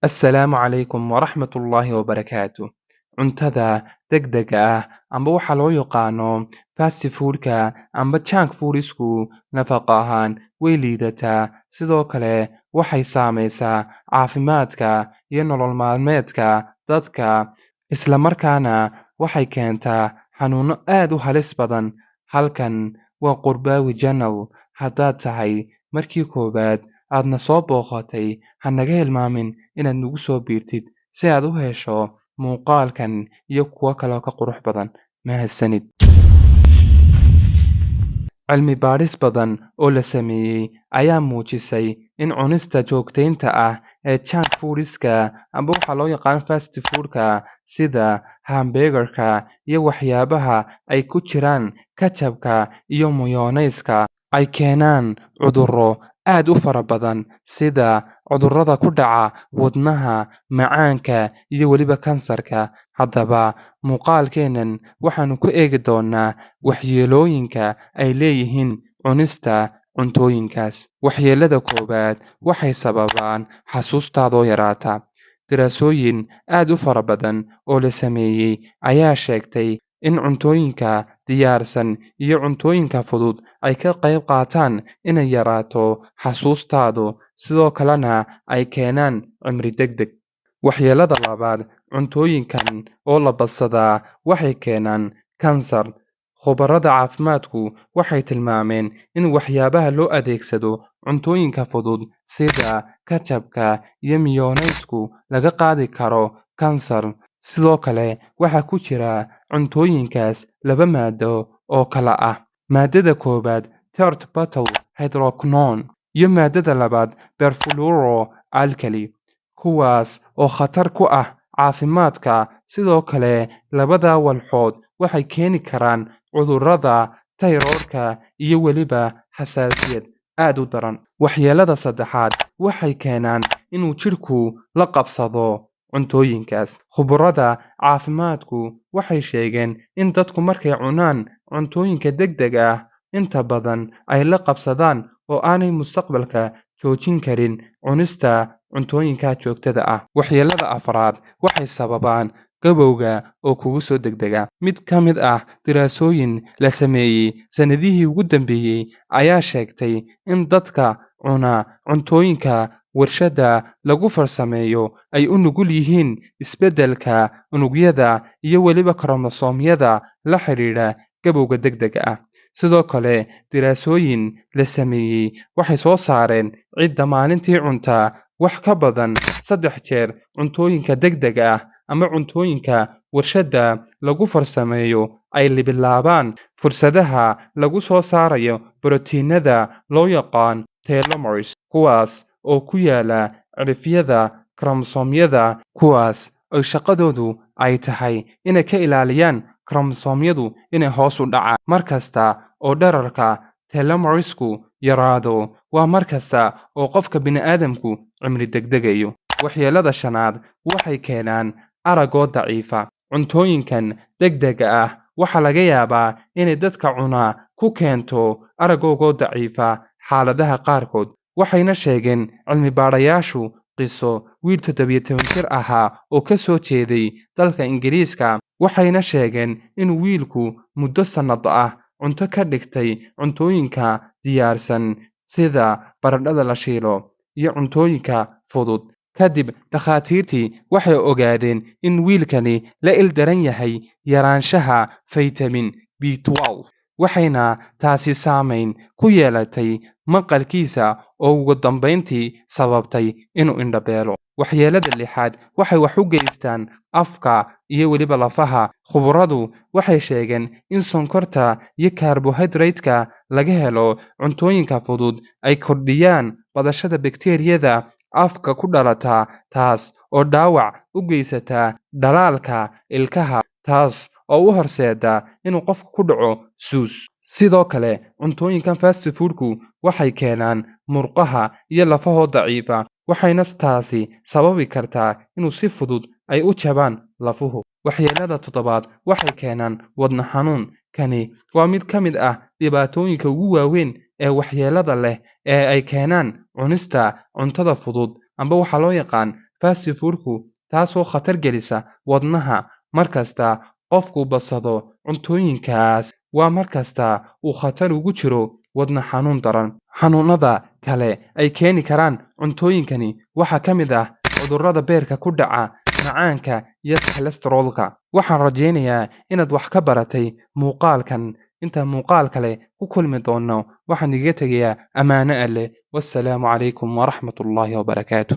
Assalaamu calaykum waraxmatullaahi wabarakaatu. Cuntada degdega ah amba waxa loo yaqaano fast foodka amba junk foodisku nafaqo ahaan way liidataa, sidoo kale waxay saameysaa caafimaadka iyo nolol maalmeedka dadka, isla markaana waxay keentaa xanuuno aad u halis badan. Halkan waa Qurbaawi Channel. Haddaad tahay markii koowaad aadna soo booqatay, ha naga hilmaamin inaad nagu soo biirtid si aad u hesho muuqaalkan iyo kuwo kale oo ka qurux badan. Mahadsanid. Cilmi baadhis badan oo la sameeyey ayaa muujisay in cunista joogteynta ah ee junk foodska amba waxa loo yaqaan fast foodka sida hamburgerka iyo waxyaabaha ay ku jiraan ketchup-ka iyo mayonnaise-ka ay keenaan cudurro aad u fara badan sida cudurrada ku dhaca wadnaha, macaanka iyo weliba kansarka. Haddaba muuqaalkeennan waxaanu ku eegi doonaa waxyeelooyinka ay leeyihiin cunista cuntooyinkaas. Waxyeellada koowaad waxay sababaan xasuustaadoo yaraata. Daraasooyin aad u fara badan oo la sameeyey ayaa sheegtay in cuntooyinka diyaarsan iyo cuntooyinka fudud ay ka qayb qaataan inay yaraato xasuustaadu, sidoo kalena ay keenaan cimri degdeg. Waxyeellada labaad, cuntooyinkan oo la badsadaa waxay keenaan kansar. Khubarada caafimaadku waxay tilmaameen in waxyaabaha loo adeegsado cuntooyinka fudud sida ketchup-ka iyo mayonnaise-ku laga qaadi karo kansar. Sidoo kale waxaa ku jira cuntooyinkaas laba maado oo kala ah. Maadada koowaad tert-butyl hydroquinone iyo maadada labaad perfluoroalkali, kuwaas oo khatar ku ah caafimaadka. Sidoo kale labada walxood waxay keeni karaan cudurrada tayroodhka iyo weliba xasaasiyad aad u daran. Waxyeellada saddexaad waxay keenaan inuu jidhku la qabsado cuntooyinkaas. Khubarada caafimaadku waxay sheegeen in dadku markay cunaan cuntooyinka degdega ah inta badan ay la qabsadaan oo aanay mustaqbalka joojin karin cunista cuntooyinka joogtada ah. Waxyeellada afraad waxay sababaan gabowga oo kugu soo degdega. Mid ka mid ah daraasooyin la sameeyey sanadihii ugu dambeeyey ayaa sheegtay in dadka cuna cuntooyinka warshadda lagu farsameeyo ay u nugul yihiin isbeddelka unugyada iyo weliba koromosoomyada la xidhiidha gabowga degdega ah. Sidoo kale daraasooyin la sameeyey waxay soo saareen cidda maalintii cunta wax ka badan 3 jeer cuntooyinka degdega ah ama cuntooyinka warshadda lagu farsameeyo ay bilaabaan fursadaha lagu soo saarayo borotiinada loo yaqaan telomeres, kuwaas oo ku yaala cirifyada koromosoomyada, kuwaas oo shaqadoodu ay tahay inay ka ilaaliyaan koromosoomyadu inay hoos u dhacaan. Markasta oo dhererka telomeresku yaraado waa markasta oo qofka bini'aadamku cimri degdegayo. Waxyeellada shanaad waxay keenaan aragoo daciifa. Cuntooyinkan degdega ah waxaa laga yaabaa inay dadka cunaa ku keento aragoogoo daciifa xaaladaha qaarkood. Waxayna sheegeen cilmi baadhayaashu qiso wiil 17 jir ahaa oo ka soo jeeday dalka Ingiriiska. Waxayna sheegeen in wiilku muddo sannado ah cunto ka dhigtay cuntooyinka diyaarsan sida baradhada la shiilo iyo cuntooyinka fudud. Kadib dhakhaatiirtii waxay ogaadeen in wiilkani la ildaran yahay yaraanshaha faytamiin B12, waxayna taasi saameyn ku yeelatay maqalkiisa oo ugu dambeyntii sababtay inuu indho beelo. Waxyeellada lixaad waxay wax u geystaan afka iyo weliba lafaha. Khubaradu waxay sheegeen in sonkorta iyo karbohaydraytka laga helo cuntooyinka fudud ay kordhiyaan badashada bakteeriyada afka ku dhalata, taas oo dhaawac u geysata dhalaalka ilkaha, taas oo u horseeda inuu qofku ku dhaco suus. Sidoo kale cuntooyinkan fast foodku waxay keenaan murqaha iyo lafahoo daciifa, waxayna taasi sababi kartaa inuu si fudud ay u jabaan lafuhu. Waxyeellada toddobaad waxay keenaan wadne xanuun. Kani waa mid ka mid ah dhibaatooyinka ugu waaweyn ee waxyeellada leh ee ay keenaan cunista cuntada fudud amba waxa loo yaqaan fast foodku taasoo khatar gelisa wadnaha markasta qofku badsado cuntooyinkaas waa markasta uu khatar ugu jiro wadna xanuun daran xanuunada kale ay keeni karaan cuntooyinkani waxaa ka mid ah cudurrada beerka ku dhaca macaanka iyo kolestaroolka waxaan rajaynayaa inaad wax ka baratay muuqaalkan inta muuqaal kale ku kulmi doono waxaan iga tegayaa ammaano alle wassalaamu calaykum waraxmatullaahi wabarakaatu